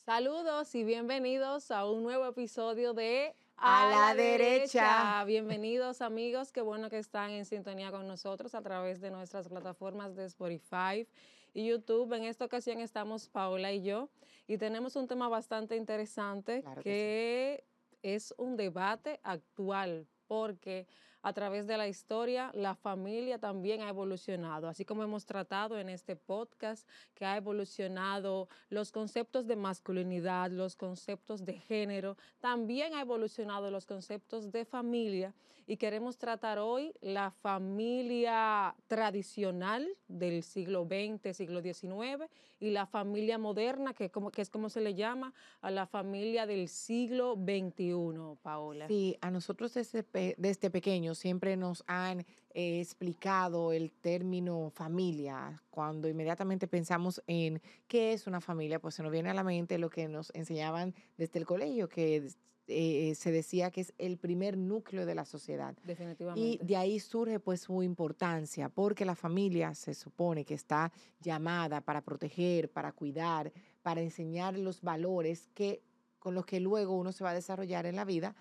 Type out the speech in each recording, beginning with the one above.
Saludos y bienvenidos a un nuevo episodio de A la derecha. Bienvenidos amigos, qué bueno que están en sintonía con nosotros a través de nuestras plataformas de Spotify y YouTube. En esta ocasión estamos Paola y yo y tenemos un tema bastante interesante Claro que sí. que es un debate actual porque a través de la historia la familia también ha evolucionado, así como hemos tratado en este podcast que ha evolucionado los conceptos de masculinidad, los conceptos de género, también ha evolucionado los conceptos de familia y queremos tratar hoy la familia tradicional del siglo XX, siglo XIX y la familia moderna, que es como se le llama a la familia del siglo XXI, Paola. Sí, a nosotros desde pequeños siempre nos han explicado el término familia. Cuando inmediatamente pensamos en qué es una familia, pues se nos viene a la mente lo que nos enseñaban desde el colegio, que se decía que es el primer núcleo de la sociedad. Y Definitivamente. de ahí surge pues su importancia, porque la familia se supone que está llamada para proteger, para cuidar, para enseñar los valores que con los que luego uno se va a desarrollar en la vida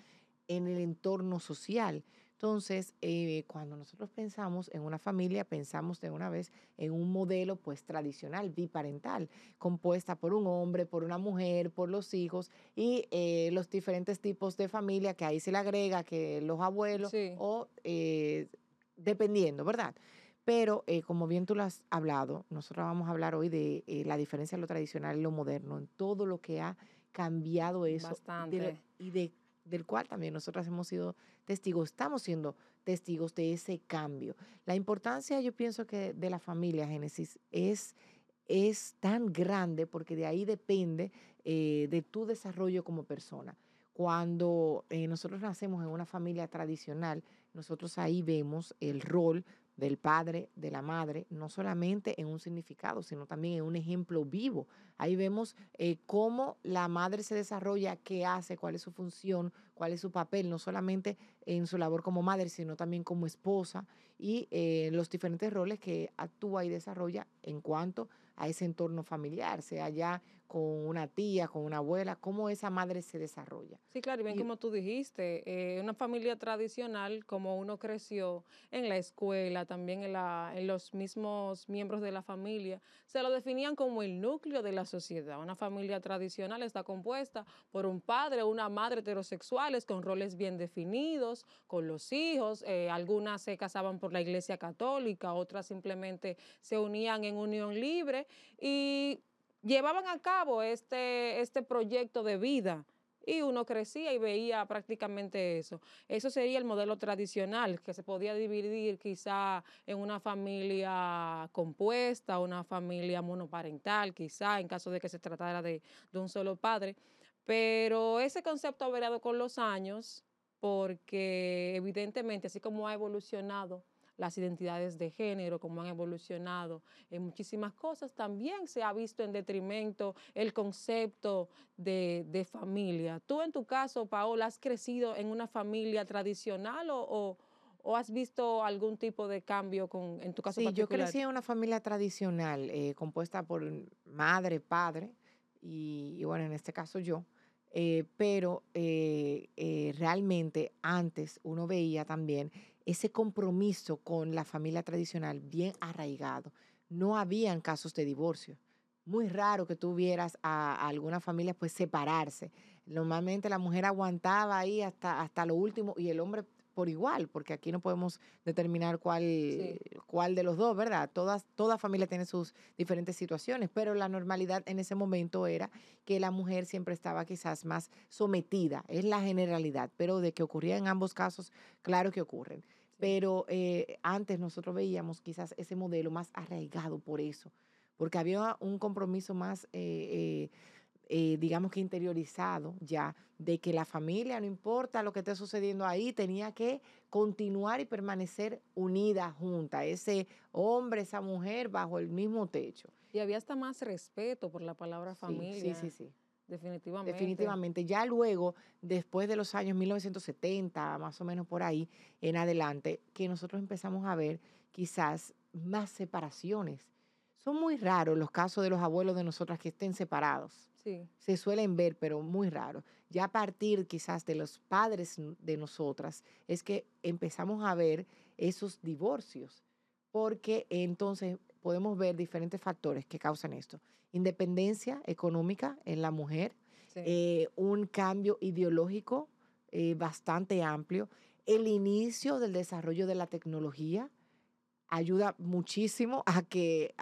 en el entorno social. Entonces, cuando nosotros pensamos en una familia, pensamos de una vez en un modelo pues tradicional, biparental, compuesta por un hombre, por una mujer, por los hijos y los diferentes tipos de familia que ahí se le agrega que los abuelos Sí. o dependiendo, ¿verdad? Pero como bien tú lo has hablado, nosotros vamos a hablar hoy de la diferencia de lo tradicional y lo moderno, en todo lo que ha cambiado eso Bastante. del cual también nosotras hemos sido testigos, estamos siendo testigos de ese cambio. La importancia, yo pienso que de la familia, Génesis, es tan grande porque de ahí depende de tu desarrollo como persona. Cuando nosotros nacemos en una familia tradicional, nosotros ahí vemos el rol del padre, de la madre, no solamente en un significado, sino también en un ejemplo vivo. Ahí vemos cómo la madre se desarrolla, qué hace, cuál es su función, cuál es su papel, no solamente en su labor como madre, sino también como esposa y los diferentes roles que actúa y desarrolla en cuanto a ese entorno familiar, sea ya con una tía, con una abuela, cómo esa madre se desarrolla. Sí, claro, y bien Y como tú dijiste, una familia tradicional, como uno creció en la escuela, también en los mismos miembros de la familia, se lo definían como el núcleo de la sociedad. Una familia tradicional está compuesta por un padre o una madre heterosexuales con roles bien definidos, con los hijos, algunas se casaban por la iglesia católica, otras simplemente se unían en unión libre y llevaban a cabo este proyecto de vida y uno crecía y veía prácticamente eso. Eso sería el modelo tradicional, que se podía dividir quizá en una familia compuesta, una familia monoparental, quizá en caso de que se tratara de un solo padre. Pero ese concepto ha variado con los años porque evidentemente, así como ha evolucionado las identidades de género, como han evolucionado en muchísimas cosas, también se ha visto en detrimento el concepto de familia. Tú en tu caso, Paola, ¿has crecido en una familia tradicional o has visto algún tipo de cambio en tu caso sí, yo particular? crecí en una familia tradicional compuesta por madre, padre y bueno, en este caso yo. Pero realmente antes uno veía también ese compromiso con la familia tradicional bien arraigado. No habían casos de divorcio. Muy raro que tú vieras a alguna familia pues separarse. Normalmente la mujer aguantaba ahí hasta lo último y el hombre por igual, porque aquí no podemos determinar Sí, cuál de los dos, ¿verdad? Toda familia tiene sus diferentes situaciones, pero la normalidad en ese momento era que la mujer siempre estaba quizás más sometida, es la generalidad, pero de que ocurría en ambos casos, claro que ocurren. sí. Pero antes nosotros veíamos quizás ese modelo más arraigado por eso, porque había un compromiso más digamos que interiorizado ya, de que la familia, no importa lo que esté sucediendo ahí, tenía que continuar y permanecer unida, junta, ese hombre, esa mujer bajo el mismo techo. Y había hasta más respeto por la palabra Sí, sí, sí, familia, sí. definitivamente. Definitivamente. Ya luego, después de los años 1970, más o menos por ahí en adelante, que nosotros empezamos a ver quizás más separaciones. Son muy raros los casos de los abuelos de nosotras que estén separados. Sí, se suelen ver, pero muy raro. Ya a partir quizás de los padres de nosotras es que empezamos a ver esos divorcios, porque entonces podemos ver diferentes factores que causan esto. Independencia económica en la mujer, sí. un cambio ideológico bastante amplio, el inicio del desarrollo de la tecnología ayuda muchísimo a que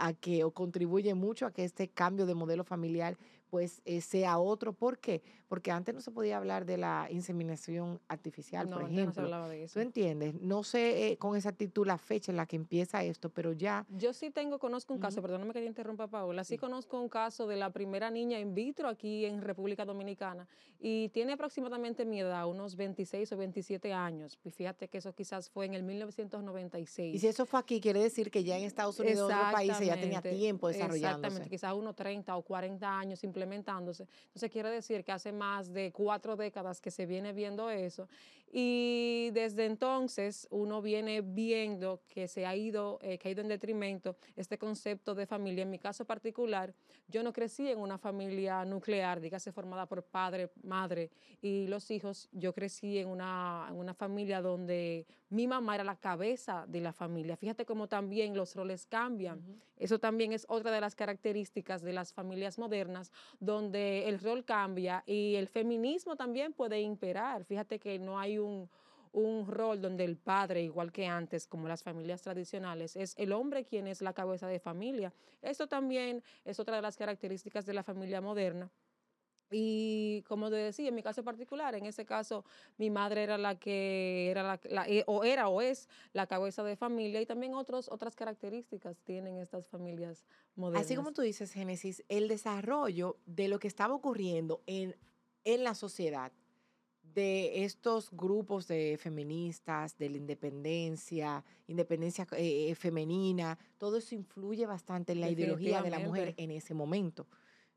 o contribuye mucho a que este cambio de modelo familiar pues sea otro. ¿Por qué? Porque antes no se podía hablar de la inseminación artificial, por No, antes no se ejemplo. hablaba de ¿Tú eso. entiendes? No sé con exactitud la fecha en la que empieza esto, pero ya. Yo sí conozco un caso, Ujú. perdóname que te interrumpa, Paola, sí Sí. conozco un caso de la primera niña in vitro aquí en República Dominicana y tiene aproximadamente mi edad, unos 26 o 27 años. Y fíjate que eso quizás fue en el Y si 1996. eso fue aquí, quiere decir que ya en Estados Unidos o otros países ya tenía Exactamente, tiempo exactamente, desarrollándose. quizás unos 30 o 40 años implementándose. Entonces quiere decir que hace más de 4 décadas que se viene viendo eso y desde entonces uno viene viendo que ha ido en detrimento este concepto de familia. En mi caso particular, yo no crecí en una familia nuclear, dígase formada por padre, madre y los hijos. Yo crecí en una familia donde mi mamá era la cabeza de la familia. Fíjate cómo también los roles cambian. Ujú. Eso también es otra de las características de las familias modernas, donde el rol cambia y el feminismo también puede imperar. Fíjate que no hay un rol donde el padre, igual que antes, como las familias tradicionales, es el hombre quien es la cabeza de familia. Esto también es otra de las características de la familia moderna. Y como te decía, en mi caso particular, en ese caso, mi madre era la que era o era o es la cabeza de familia y también otras características tienen estas familias Así como modernas. tú dices, Génesis, el desarrollo de lo que estaba ocurriendo en la sociedad, de estos grupos de feministas, de la independencia femenina, todo eso influye bastante en la ideología de la mujer Definitivamente. en ese momento.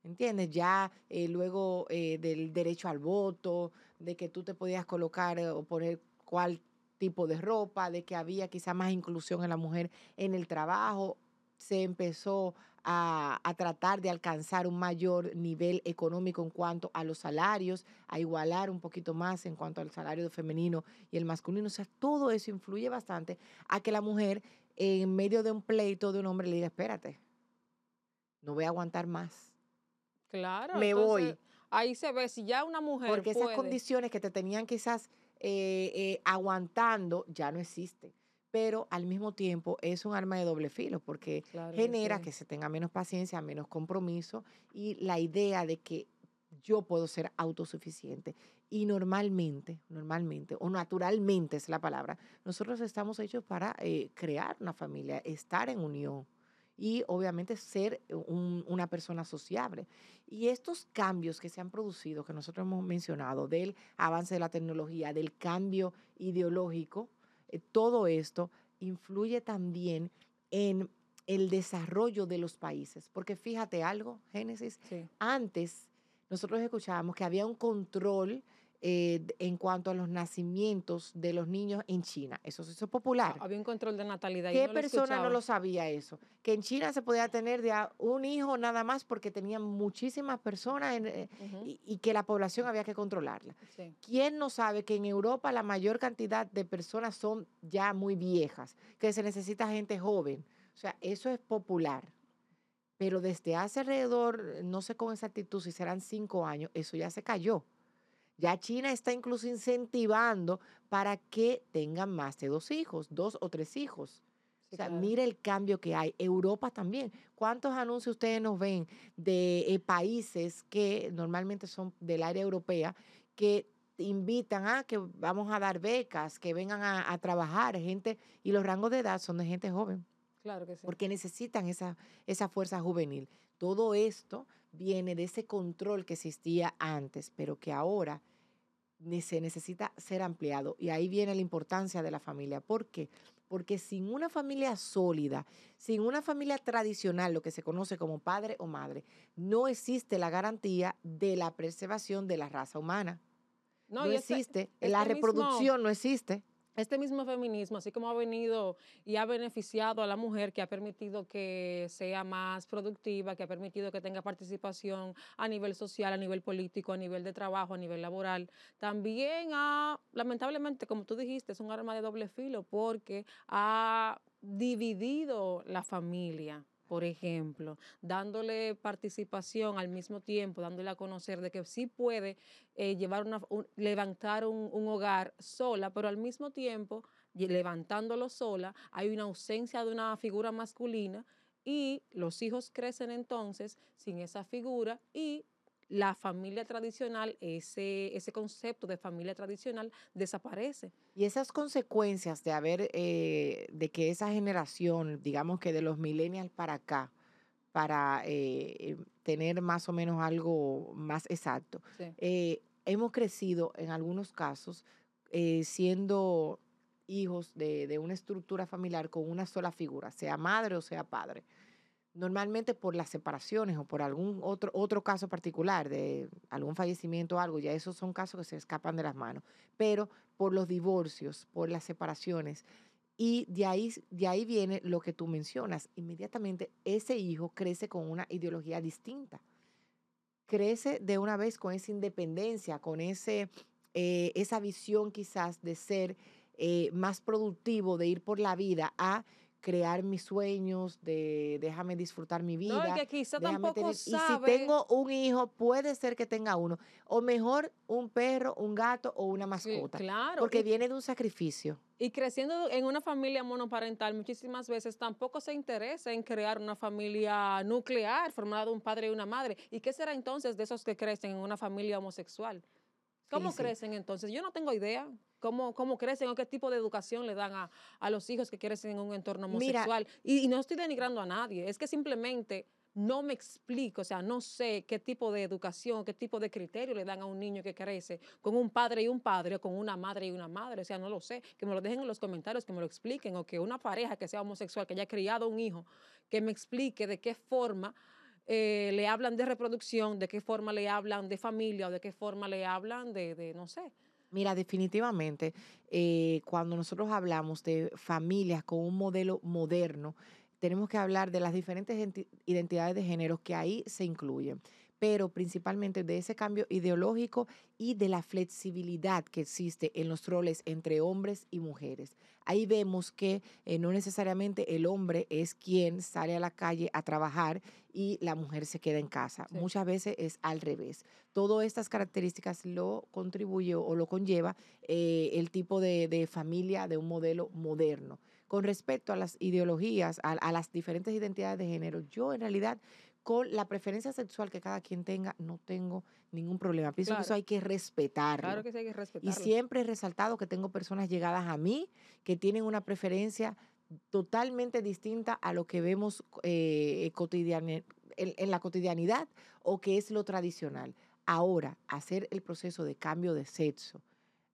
¿Entiendes? Ya luego del derecho al voto, de que tú te podías colocar o poner cuál tipo de ropa, de que había quizá más inclusión en la mujer en el trabajo, se empezó a tratar de alcanzar un mayor nivel económico en cuanto a los salarios, a igualar un poquito más en cuanto al salario femenino y el masculino. O sea, todo eso influye bastante a que la mujer en medio de un pleito de un hombre le diga, espérate, no voy a aguantar más, Claro, me entonces voy, ahí se ve si ya una mujer porque esas puede. condiciones que te tenían quizás aguantando ya no existen. Pero al mismo tiempo es un arma de doble filo porque Claro que genera sí. que se tenga menos paciencia, menos compromiso y la idea de que yo puedo ser autosuficiente. Y normalmente, o naturalmente es la palabra, nosotros estamos hechos para crear una familia, estar en unión y obviamente ser una persona sociable. Y estos cambios que se han producido, que nosotros hemos mencionado, del avance de la tecnología, del cambio ideológico, todo esto influye también en el desarrollo de los países. Porque fíjate algo, Génesis, Sí. antes nosotros escuchábamos que había un control en cuanto a los nacimientos de los niños en China. Eso se hizo popular. Había un control de natalidad y ¿Qué uno lo persona no escuchaba. lo sabía eso? Que en China se podía tener un hijo nada más porque tenían muchísimas personas Ujú. y que la población había que controlarla. Sí, ¿Quién no sabe que en Europa la mayor cantidad de personas son ya muy viejas, que se necesita gente joven? O sea, eso es popular. Pero desde hace alrededor, no sé con exactitud si serán 5 años, eso ya se cayó. Ya China está incluso incentivando para que tengan más de 2 hijos, 2 o 3 hijos. O sí, sea, claro. mire el cambio que hay. Europa también. ¿Cuántos anuncios ustedes nos ven de países que normalmente son del área europea que invitan a que vamos a dar becas, que vengan a trabajar gente y los rangos de edad son de gente joven? Claro que sí. Porque necesitan esa fuerza juvenil. Todo esto viene de ese control que existía antes, pero que ahora se necesita ser ampliado. Y ahí viene la importancia de la familia. ¿Por qué? Porque sin una familia sólida, sin una familia tradicional, lo que se conoce como padre o madre, no existe la garantía de la preservación de la raza humana. No, No y existe, la este mismo, reproducción no existe. este mismo feminismo, así como ha venido y ha beneficiado a la mujer, que ha permitido que sea más productiva, que ha permitido que tenga participación a nivel social, a nivel político, a nivel de trabajo, a nivel laboral, también ha, lamentablemente, como tú dijiste, es un arma de doble filo porque ha dividido la familia. Por ejemplo, dándole participación al mismo tiempo, dándole a conocer de que sí puede llevar levantar un hogar sola, pero al mismo tiempo, levantándolo sola, hay una ausencia de una figura masculina y los hijos crecen entonces sin esa figura y la familia tradicional, ese concepto de familia tradicional desaparece. Y esas consecuencias de haber, de que esa generación, digamos que de los millennials para acá, para tener más o menos algo más exacto, Sí. hemos crecido en algunos casos siendo hijos de una estructura familiar con una sola figura, sea madre o sea padre. Normalmente por las separaciones o por algún otro caso particular de algún fallecimiento o algo, ya esos son casos que se escapan de las manos, pero por los divorcios, por las separaciones, y de ahí viene lo que tú mencionas, inmediatamente ese hijo crece con una ideología distinta, crece de una vez con esa independencia, con esa visión quizás de ser más productivo, de ir por la vida a crear mis sueños, de déjame disfrutar mi No, y vida, que quizá déjame tampoco tener, y si sabe. tengo un hijo, puede ser que tenga uno, o mejor un perro, un gato o una mascota, Claro, porque viene de un sacrificio. y creciendo en una familia monoparental, muchísimas veces tampoco se interesa en crear una familia nuclear formada de un padre y una madre. ¿Y qué será entonces de esos que crecen en una familia homosexual? Sí, ¿Cómo sí. crecen entonces? Yo no tengo idea cómo crecen o qué tipo de educación le dan a los hijos que crecen en un entorno Mira, homosexual. Y no estoy denigrando a nadie, es que simplemente no me explico, o sea, no sé qué tipo de educación, qué tipo de criterio le dan a un niño que crece con un padre y un padre o con una madre y una madre, o sea, no lo sé, que me lo dejen en los comentarios, que me lo expliquen, o que una pareja que sea homosexual, que haya criado un hijo, que me explique de qué forma le hablan de reproducción, de qué forma le hablan de familia o de qué forma le hablan no sé. Mira, definitivamente, cuando nosotros hablamos de familias con un modelo moderno, tenemos que hablar de las diferentes identidades de género que ahí se incluyen, pero principalmente de ese cambio ideológico y de la flexibilidad que existe en los roles entre hombres y mujeres. Ahí vemos que no necesariamente el hombre es quien sale a la calle a trabajar y la mujer se queda en casa. Sí, Muchas veces es al revés. Todas estas características lo contribuye o lo conlleva el tipo de familia de un modelo moderno. Con respecto a las ideologías, a las diferentes identidades de género, yo en realidad con la preferencia sexual que cada quien tenga, no tengo ningún problema. Pienso que eso claro, hay que claro respetarlo. que sí hay que Y respetarlo. siempre he resaltado que tengo personas llegadas a mí que tienen una preferencia totalmente distinta a lo que vemos en la cotidianidad o que es lo tradicional. Ahora, hacer el proceso de cambio de sexo,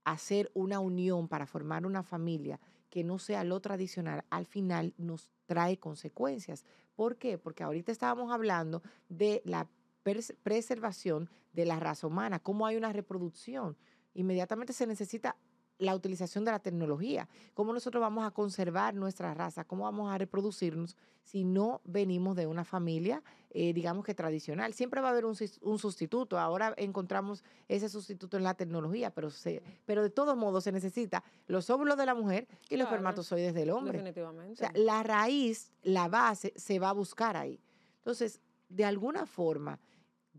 hacer una unión para formar una familia que no sea lo tradicional, al final nos trae consecuencias. ¿Por qué? Porque ahorita estábamos hablando de la preservación de la raza humana, cómo hay una reproducción. Inmediatamente se necesita la utilización de la tecnología. ¿Cómo nosotros vamos a conservar nuestra raza? ¿Cómo vamos a reproducirnos si no venimos de una familia, digamos que tradicional? Siempre va a haber un sustituto. Ahora encontramos ese sustituto en la tecnología, pero de todos modos se necesita los óvulos de la mujer y los Claro, espermatozoides del hombre. O sea, definitivamente. la raíz, la base, se va a buscar ahí. Entonces, de alguna forma,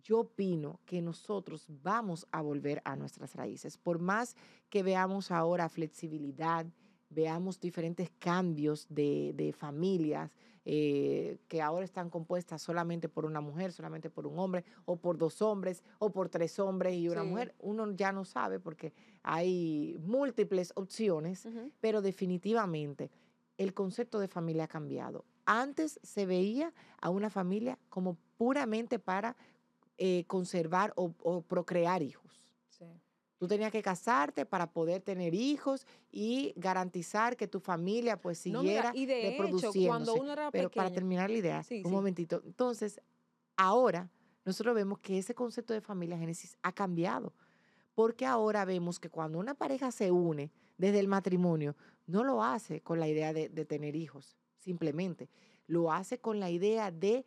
yo opino que nosotros vamos a volver a nuestras raíces. Por más que veamos ahora flexibilidad, veamos diferentes cambios de familias que ahora están compuestas solamente por una mujer, solamente por un hombre, o por dos hombres, o por tres hombres y una Sí. mujer, uno ya no sabe porque hay múltiples opciones, Ujú. pero definitivamente el concepto de familia ha cambiado. Antes se veía a una familia como puramente para conservar o procrear hijos. Sí. Tú tenías que casarte para poder tener hijos y garantizar que tu familia pues No, mira, siguiera y de hecho, cuando reproduciéndose. uno era Pero para pequeño, terminar la idea, sí, un sí, momentito. Entonces, ahora nosotros vemos que ese concepto de familia génesis ha cambiado, porque ahora vemos que cuando una pareja se une, desde el matrimonio, no lo hace con la idea de tener hijos, simplemente. Lo hace con la idea de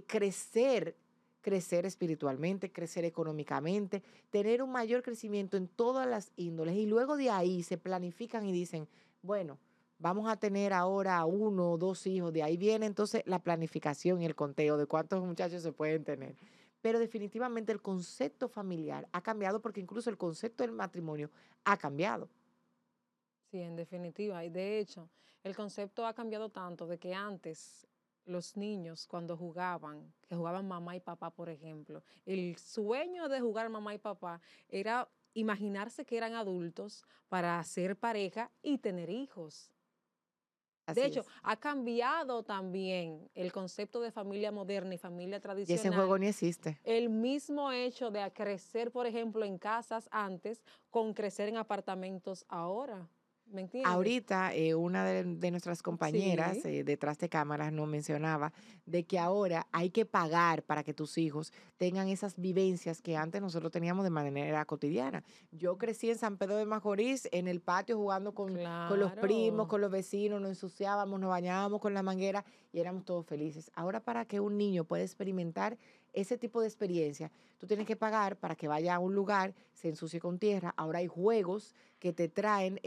crecer, crecer espiritualmente, crecer económicamente, tener un mayor crecimiento en todas las índoles. Y luego de ahí se planifican y dicen, bueno, vamos a tener ahora 1 o 2 hijos. De ahí viene entonces la planificación y el conteo de cuántos muchachos se pueden tener. Pero definitivamente el concepto familiar ha cambiado porque incluso el concepto del matrimonio ha cambiado. Sí, en definitiva. Y de hecho, el concepto ha cambiado tanto de que antes los niños cuando jugaban, que jugaban mamá y papá, por ejemplo, el sueño de jugar mamá y papá era imaginarse que eran adultos para hacer pareja y tener hijos. De Así hecho, es. ha cambiado también el concepto de familia moderna y familia Y ese juego tradicional. ni existe. El mismo hecho de crecer, por ejemplo, en casas antes con crecer en apartamentos ahora. ¿Me entiendes? Ahorita, una de nuestras compañeras Sí, detrás de cámaras nos mencionaba de que ahora hay que pagar para que tus hijos tengan esas vivencias que antes nosotros teníamos de manera cotidiana. Yo crecí en San Pedro de Macorís, en el patio jugando con los primos, claro. con los vecinos, nos ensuciábamos, nos bañábamos con la manguera y éramos todos felices. Ahora para que un niño pueda experimentar ese tipo de experiencia, tú tienes que pagar para que vaya a un lugar, se ensucie con tierra. Ahora hay juegos que te traen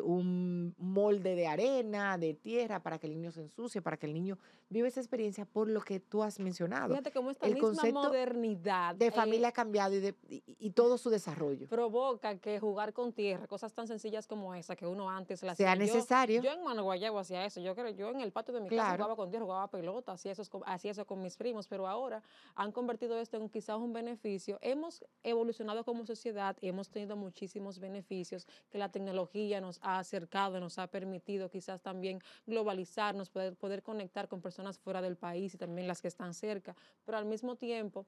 un molde de arena, de tierra, para que el niño se ensucie, para que el niño viva esa experiencia por lo que tú has mencionado. Fíjate cómo esta El misma concepto modernidad de familia ha cambiado y todo su desarrollo. provoca que jugar con tierra, cosas tan sencillas como esa, que uno antes la hacía. Sea necesario, Yo en Mano Guayabo hacía eso, yo en el patio de mi casa claro. jugaba con tierra, jugaba pelota, hacía eso con mis primos, pero ahora han convertido esto en quizás un beneficio. Hemos evolucionado como sociedad y hemos tenido muchísimos beneficios que la tecnología nos ha acercado, nos ha permitido quizás también globalizarnos, poder conectar con personas fuera del país y también las que están cerca, pero al mismo tiempo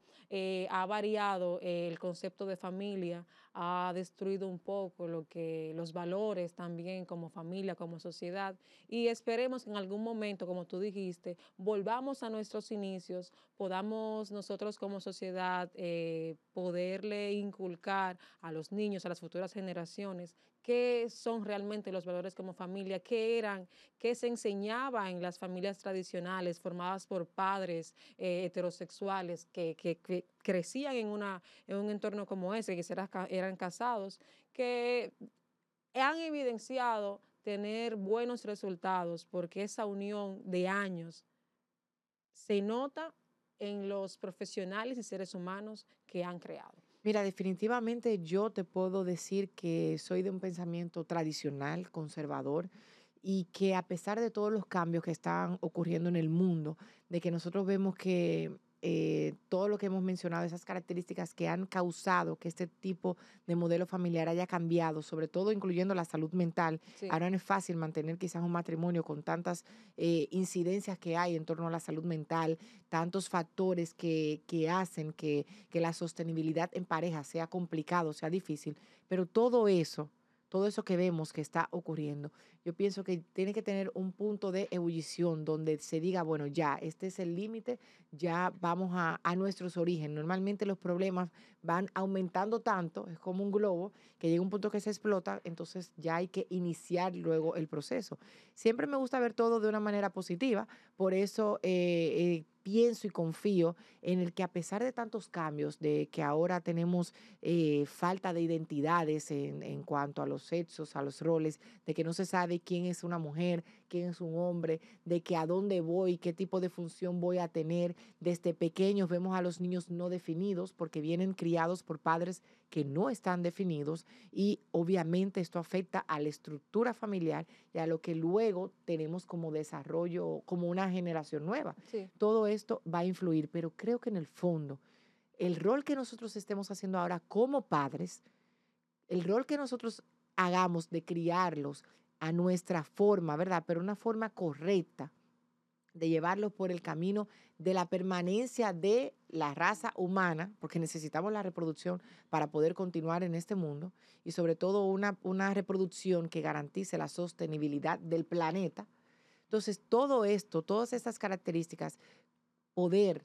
ha variado el concepto de familia, ha destruido un poco los valores también como familia, como sociedad. Y esperemos que en algún momento, como tú dijiste, volvamos a nuestros inicios, podamos nosotros como sociedad poderle inculcar a los niños, a las futuras generaciones, qué son realmente los valores como familia, qué eran, qué se enseñaba en las familias tradicionales formadas por padres heterosexuales que crecían en un entorno como ese, que eran casados, que han evidenciado tener buenos resultados porque esa unión de años se nota en los profesionales y seres humanos que han creado. Mira, definitivamente yo te puedo decir que soy de un pensamiento tradicional, conservador, y que a pesar de todos los cambios que están ocurriendo en el mundo, de que nosotros vemos que todo lo que hemos mencionado, esas características que han causado que este tipo de modelo familiar haya cambiado, sobre todo incluyendo la salud mental, Sí. ahora no es fácil mantener quizás un matrimonio con tantas incidencias que hay en torno a la salud mental, tantos factores que hacen que la sostenibilidad en pareja sea complicado, sea difícil, pero todo eso que vemos que está ocurriendo, yo pienso que tiene que tener un punto de ebullición donde se diga, bueno, ya, este es el límite, ya vamos a nuestros orígenes. Normalmente los problemas van aumentando tanto, es como un globo, que llega un punto que se explota, entonces ya hay que iniciar luego el proceso. Siempre me gusta ver todo de una manera positiva, por eso pienso y confío en el que a pesar de tantos cambios, de que ahora tenemos falta de identidades en cuanto a los sexos, a los roles, de que no se sabe quién es una mujer, quién es un hombre, de que a dónde voy, qué tipo de función voy a tener. Desde pequeños vemos a los niños no definidos porque vienen criados por padres que no están definidos y obviamente esto afecta a la estructura familiar y a lo que luego tenemos como desarrollo, como una generación nueva. Sí. Todo esto va a influir, pero creo que en el fondo, el rol que nosotros estemos haciendo ahora como padres, el rol que nosotros hagamos de criarlos a nuestra forma, ¿verdad? Pero una forma correcta, de llevarlos por el camino de la permanencia de la raza humana, porque necesitamos la reproducción para poder continuar en este mundo, y sobre todo una reproducción que garantice la sostenibilidad del planeta. Entonces, todo esto, todas estas características, poder,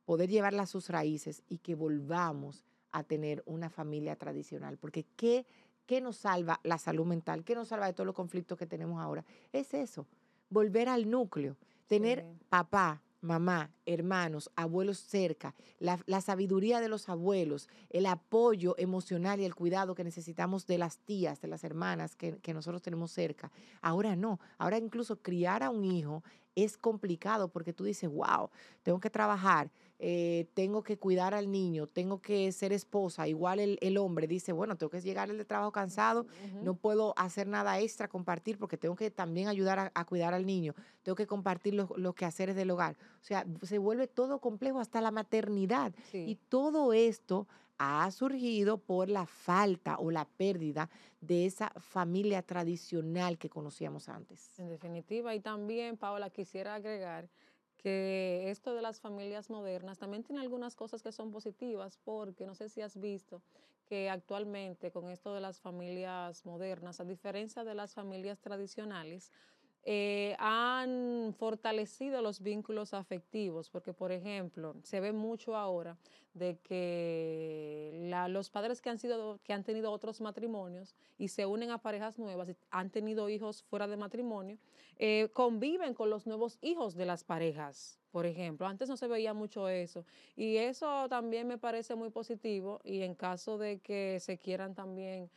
poder llevarla a sus raíces y que volvamos a tener una familia tradicional. Porque qué ¿Qué nos salva la salud mental? ¿Qué nos salva de todos los conflictos que tenemos ahora? Es eso, volver al núcleo, tener Sí. papá, mamá, hermanos, abuelos cerca, la sabiduría de los abuelos, el apoyo emocional y el cuidado que necesitamos de las tías, de las hermanas que nosotros tenemos cerca. Ahora no, ahora incluso criar a un hijo es complicado porque tú dices, wow, tengo que trabajar, tengo que cuidar al niño, tengo que ser esposa. Igual el hombre dice, bueno, tengo que llegar del trabajo cansado, Ujú. no puedo hacer nada extra, compartir, porque tengo que también ayudar a cuidar al niño, tengo que compartir los quehaceres del hogar. O sea, se vuelve todo complejo hasta la maternidad. Y Sí. todo esto ha surgido por la falta o la pérdida de esa familia tradicional que conocíamos antes. En definitiva, y también, Paola, quisiera agregar que esto de las familias modernas también tiene algunas cosas que son positivas, porque no sé si has visto que actualmente con esto de las familias modernas, a diferencia de las familias tradicionales, han fortalecido los vínculos afectivos, porque por ejemplo, se ve mucho ahora de que los padres que han tenido otros matrimonios y se unen a parejas nuevas y han tenido hijos fuera de matrimonio, conviven con los nuevos hijos de las parejas. Por ejemplo, antes no se veía mucho eso y eso también me parece muy positivo y en caso de que se quieran también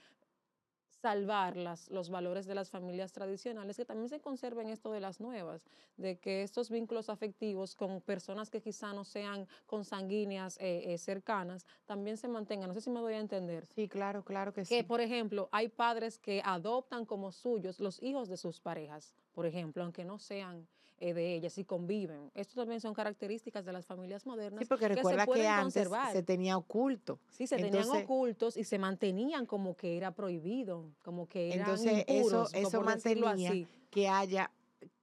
salvar los valores de las familias tradicionales, que también se conserven esto de las nuevas, de que estos vínculos afectivos con personas que quizá no sean consanguíneas cercanas, también se mantengan. No sé si me doy a entender. Sí, claro, claro que Que, sí. por ejemplo, hay padres que adoptan como suyos los hijos de sus parejas, por ejemplo, aunque no sean de ellas y conviven. Esto también son características de las familias Sí, modernas porque que se recuerda que pueden antes se conservar. tenía oculto. Sí, se tenían Entonces, ocultos y se mantenían como que era prohibido, como que eran Entonces, eso, impuros, eso por decirlo mantenía así. que haya,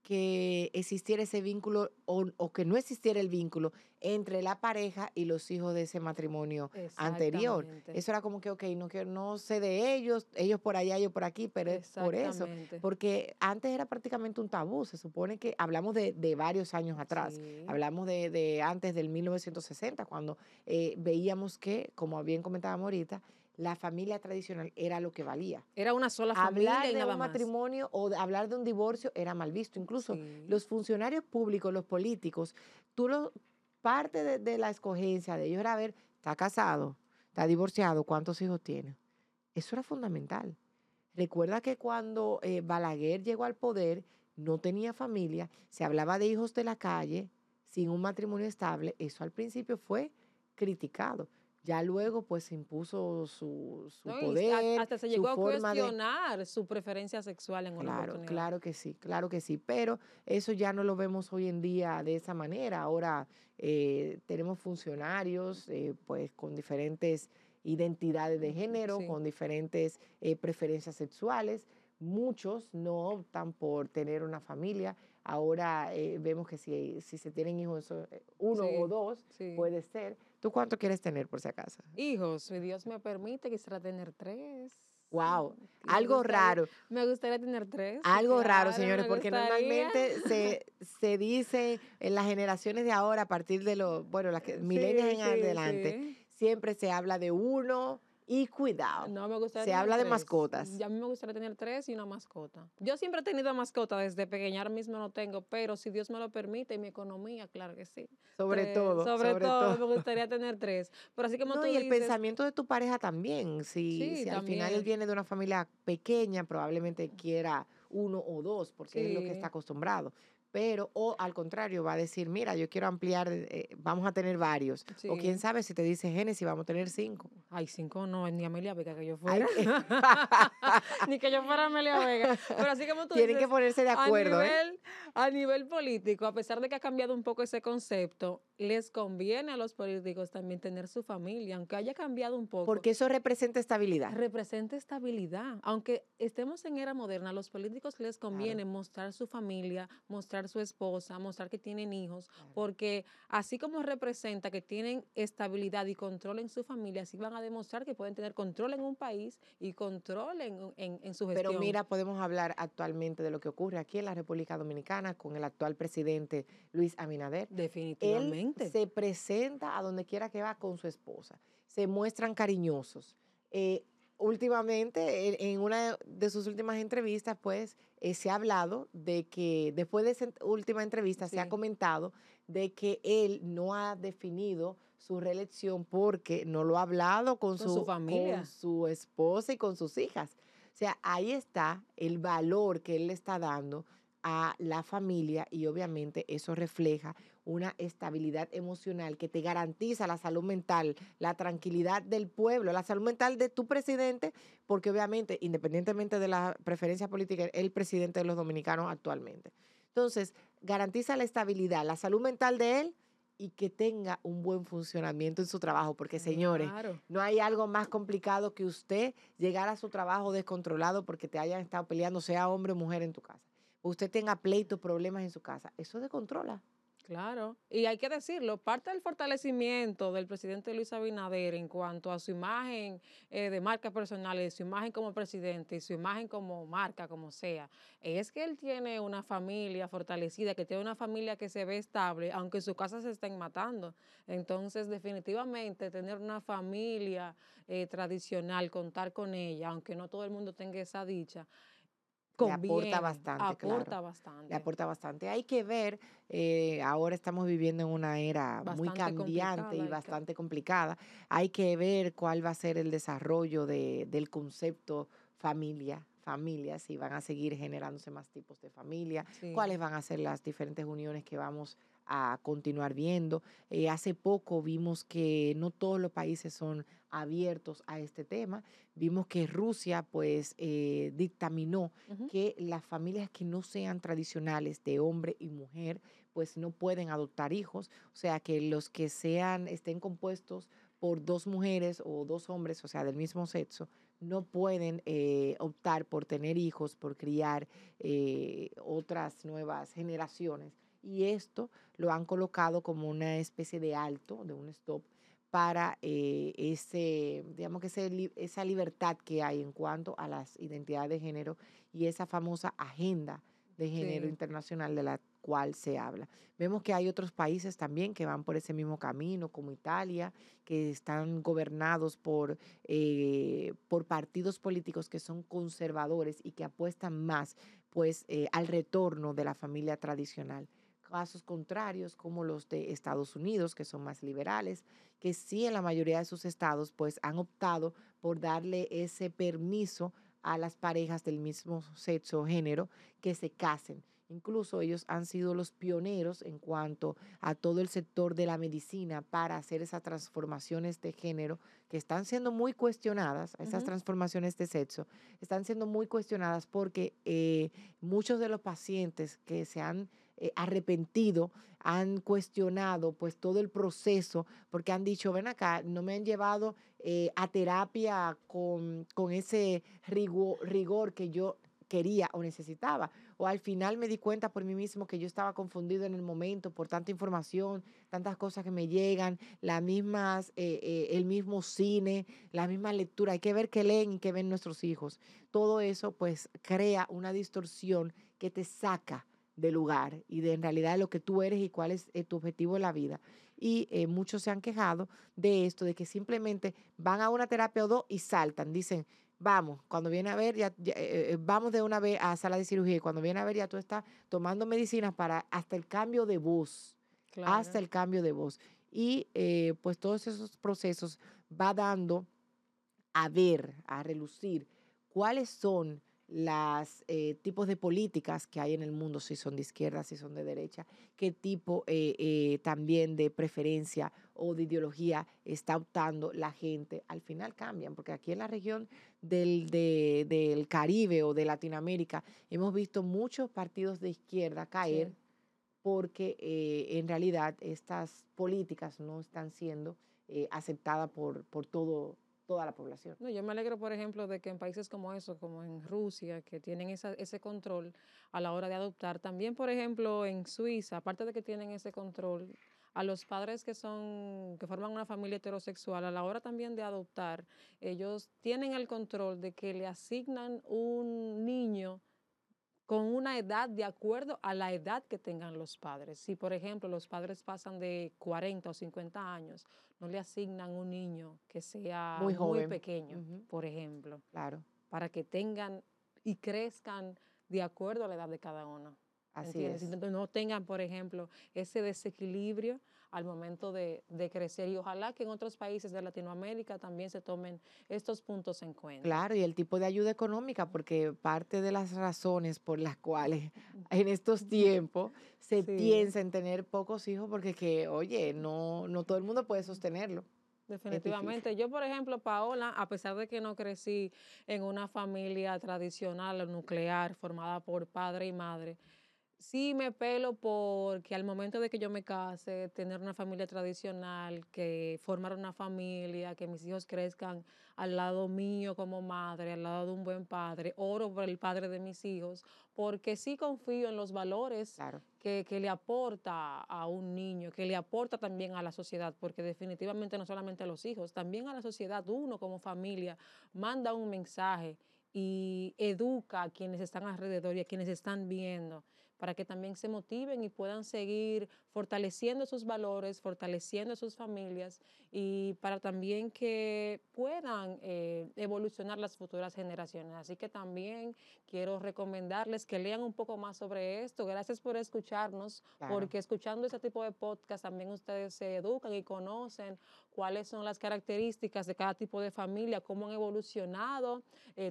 que existiera ese vínculo o que no existiera el vínculo entre la pareja y los hijos de ese matrimonio anterior. Exactamente, Eso era como que, ok, no sé de ellos por allá, yo por aquí, pero es por eso. exactamente. Porque antes era prácticamente un tabú. Se supone que hablamos de varios años atrás. Sí. Hablamos de antes del 1960, cuando veíamos que, como bien comentábamos ahorita, la familia tradicional era lo que valía. Era una sola familia Hablar y de nada un más. matrimonio o hablar de un divorcio era mal visto. Incluso Sí. los funcionarios públicos, los políticos, parte de la escogencia de ellos era ver, está casado, está divorciado, ¿cuántos hijos tiene? Eso era fundamental. Recuerda que cuando Balaguer llegó al poder, no tenía familia, se hablaba de hijos de la calle, sin un matrimonio estable. Eso al principio fue criticado. Ya luego pues se impuso su ¿No? Y poder, hasta se su llegó a forma de... cuestionar su preferencia sexual en una Claro, oportunidad. claro que sí, claro que sí, pero eso ya no lo vemos hoy en día de esa manera. Ahora tenemos funcionarios pues con diferentes identidades de género, Sí. con diferentes preferencias sexuales. Muchos no optan por tener una familia. Ahora vemos que si se tienen hijos, uno o Sí, dos sí. puede ser. ¿Tú cuánto quieres tener por si acaso? Hijos, si Dios me permite, quisiera tener tres. Wow, Y algo raro. me gustaría tener tres, sí, Algo raro, claro, señores, me porque gustaría. normalmente se dice en las generaciones de ahora, a partir de los, bueno, milenias Sí, en sí, adelante, sí. siempre se habla de uno y cuidado, No, me gustaría se tener habla de tres. mascotas, Y a mí me gustaría tener tres y una mascota. Yo siempre he tenido mascota desde pequeña, ahora mismo no tengo, pero si Dios me lo permite y mi economía, claro que sí. sobre Tres, todo, sobre sobre todo todo. me gustaría tener tres. Pero así como No, tú y el dices, pensamiento de tu pareja también, si, sí, si al final él también, viene de una familia pequeña, probablemente quiera uno o dos, porque es lo que está sí, acostumbrado. Pero, o al contrario, va a decir, mira, yo quiero ampliar, vamos a tener varios. O quién sí. sabe si te dice Génesis, vamos a tener 5. Ay, cinco no, ni Amelia Vega que yo Hay fuera. que Ni que yo fuera Amelia Vega. Pero así como tú tienen que dices, ponerse de a acuerdo, ¿eh? nivel, a nivel político, a pesar de que ha cambiado un poco ese concepto, les conviene a los políticos también tener su familia, aunque haya cambiado un poco. Porque eso representa estabilidad. Representa estabilidad. Aunque estemos en era moderna, a los políticos les Claro, conviene mostrar su familia, mostrar su esposa, mostrar que tienen hijos, claro. porque así como representa que tienen estabilidad y control en su familia, así van a demostrar que pueden tener control en un país y control en su Pero gestión. mira, podemos hablar actualmente de lo que ocurre aquí en la República Dominicana con el actual presidente Luis Abinader. Él Definitivamente. se presenta a donde quiera que va con su esposa. Se muestran cariñosos. últimamente, en una de sus últimas entrevistas, pues se ha hablado de que después de esa última entrevista se ha Sí, comentado de que él no ha definido su reelección porque no lo ha hablado con su con familia. su esposa y con sus hijas. O sea, ahí está el valor que él le está dando a la familia y obviamente eso refleja una estabilidad emocional que te garantiza la salud mental, la tranquilidad del pueblo, la salud mental de tu presidente, porque obviamente, independientemente de la preferencia política, es el presidente de los dominicanos actualmente. Entonces, garantiza la estabilidad, la salud mental de él y que tenga un buen funcionamiento en su trabajo, porque señores, Claro. no hay algo más complicado que usted llegar a su trabajo descontrolado porque te hayan estado peleando, sea hombre o mujer en tu casa. Usted tenga pleitos, problemas en su casa, eso descontrola. Claro, y hay que decirlo, parte del fortalecimiento del presidente Luis Abinader en cuanto a su imagen de marca personal, y su imagen como presidente y su imagen como marca, como sea, es que él tiene una familia fortalecida, que tiene una familia que se ve estable, aunque en su casa se estén matando. Entonces, definitivamente, tener una familia tradicional, contar con ella, aunque no todo el mundo tenga esa dicha, Le aporta conviene, bastante, claro. aporta Le bastante, aporta bastante. Hay que ver, ahora estamos viviendo en una era muy bastante cambiante y complicada. bastante complicada. Hay que ver cuál va a ser el desarrollo del concepto familia, si van a seguir generándose más tipos de familia, Sí. cuáles van a ser las diferentes uniones que vamos a continuar viendo. Hace poco vimos que no todos los países son abiertos a este tema. Vimos que Rusia, pues, dictaminó Ujú. que las familias que no sean tradicionales de hombre y mujer, pues no pueden adoptar hijos, o sea, que los que estén compuestos por dos mujeres o dos hombres, o sea, del mismo sexo, no pueden optar por tener hijos, por criar otras nuevas generaciones. Y esto lo han colocado como una especie de alto, de un stop, para digamos que esa libertad que hay en cuanto a las identidades de género y esa famosa agenda de género Sí, internacional de la cual se habla. Vemos que hay otros países también que van por ese mismo camino, como Italia, que están gobernados por partidos políticos que son conservadores y que apuestan más pues, al retorno de la familia tradicional. Casos contrarios como los de Estados Unidos, que son más liberales, que sí en la mayoría de sus estados pues han optado por darle ese permiso a las parejas del mismo sexo o género que se casen. Incluso ellos han sido los pioneros en cuanto a todo el sector de la medicina para hacer esas transformaciones de género que están siendo muy cuestionadas, esas ujú, transformaciones de sexo, están siendo muy cuestionadas porque muchos de los pacientes que se han arrepentido, han cuestionado pues todo el proceso, porque han dicho, ven acá, no me han llevado a terapia con ese rigor que yo quería o necesitaba. O al final me di cuenta por mí mismo que yo estaba confundido en el momento por tanta información, tantas cosas que me llegan, el mismo cine, la misma lectura. Hay que ver qué leen y qué ven nuestros hijos. Todo eso pues crea una distorsión que te saca de lugar y de en realidad lo que tú eres y cuál es tu objetivo en la vida. Y muchos se han quejado de esto, de que simplemente van a una terapia o dos y saltan, dicen, vamos, cuando viene a ver, vamos de una vez a sala de cirugía y cuando viene a ver ya tú estás tomando medicinas para hasta el cambio de voz, hasta claro. el cambio de voz. Y pues todos esos procesos va dando a ver, a relucir cuáles son los tipos de políticas que hay en el mundo, si son de izquierda, si son de derecha, qué tipo también de preferencia o de ideología está optando la gente. Al final cambian, porque aquí en la región del Caribe o de Latinoamérica hemos visto muchos partidos de izquierda caer Sí. porque en realidad estas políticas no están siendo aceptadas por toda la población. No, yo me alegro, por ejemplo, de que en países como eso, como en Rusia, que tienen ese control a la hora de adoptar, también, por ejemplo, en Suiza, aparte de que tienen ese control, a los padres que forman una familia heterosexual, a la hora también de adoptar, ellos tienen el control de que le asignan un niño con una edad de acuerdo a la edad que tengan los padres. Si, por ejemplo, los padres pasan de 40 o 50 años, no le asignan un niño que sea Muy muy joven. pequeño, Ujú, por ejemplo, claro, para que tengan y crezcan de acuerdo a la edad de cada uno. así ¿Entiendes? es. Entonces no tengan, por ejemplo, ese desequilibrio al momento de crecer. Y ojalá que en otros países de Latinoamérica también se tomen estos puntos en cuenta. Claro, y el tipo de ayuda económica, porque parte de las razones por las cuales en estos tiempos se Sí. piensa en tener pocos hijos, porque que, oye, no todo el mundo puede sostenerlo. Es difícil. Definitivamente. Yo, por ejemplo, Paola, a pesar de que no crecí en una familia tradicional o nuclear formada por padre y madre, sí me pelo porque al momento de que yo me case, tener una familia tradicional, que formar una familia, que mis hijos crezcan al lado mío como madre, al lado de un buen padre, oro por el padre de mis hijos, porque sí confío en los valores Claro, que le aporta a un niño, que le aporta también a la sociedad, porque definitivamente no solamente a los hijos, también a la sociedad, uno como familia manda un mensaje y educa a quienes están alrededor y a quienes están viendo para que también se motiven y puedan seguir fortaleciendo sus valores, fortaleciendo sus familias y para también que puedan evolucionar las futuras generaciones. Así que también quiero recomendarles que lean un poco más sobre esto. Gracias por escucharnos, claro. porque escuchando este tipo de podcast también ustedes se educan y conocen cuáles son las características de cada tipo de familia, cómo han evolucionado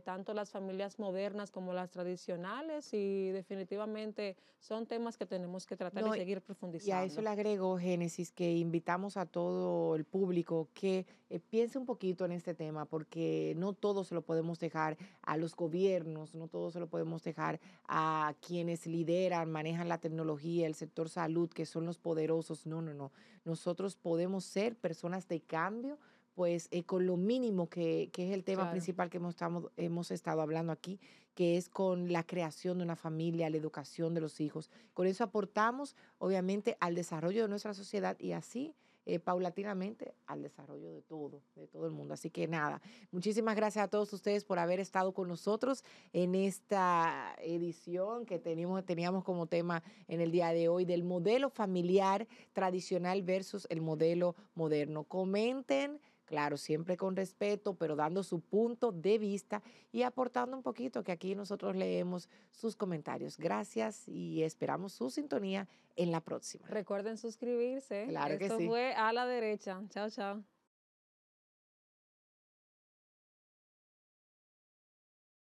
tanto las familias modernas como las tradicionales y definitivamente son temas que tenemos que tratar y No, seguir y a eso profundizando. le agrego, Génesis, que invitamos a todo el público que piense un poquito en este tema, porque no todo se lo podemos dejar a los gobiernos, no todo se lo podemos dejar a quienes lideran, manejan la tecnología, el sector salud, que son los poderosos. No, no, no. Nosotros podemos ser personas de cambio, pues con lo mínimo que es el tema Claro. principal que hemos estado hablando aquí, que es con la creación de una familia, la educación de los hijos. Con eso aportamos obviamente al desarrollo de nuestra sociedad y así paulatinamente al desarrollo de todo el mundo. Así que nada, muchísimas gracias a todos ustedes por haber estado con nosotros en esta edición que teníamos como tema en el día de hoy del modelo familiar tradicional versus el modelo moderno. Comenten. Claro, siempre con respeto, pero dando su punto de vista y aportando un poquito, que aquí nosotros leemos sus comentarios. Gracias y esperamos su sintonía en la próxima. Recuerden suscribirse. Claro que Esto sí. fue A la Derecha. Chao, chao.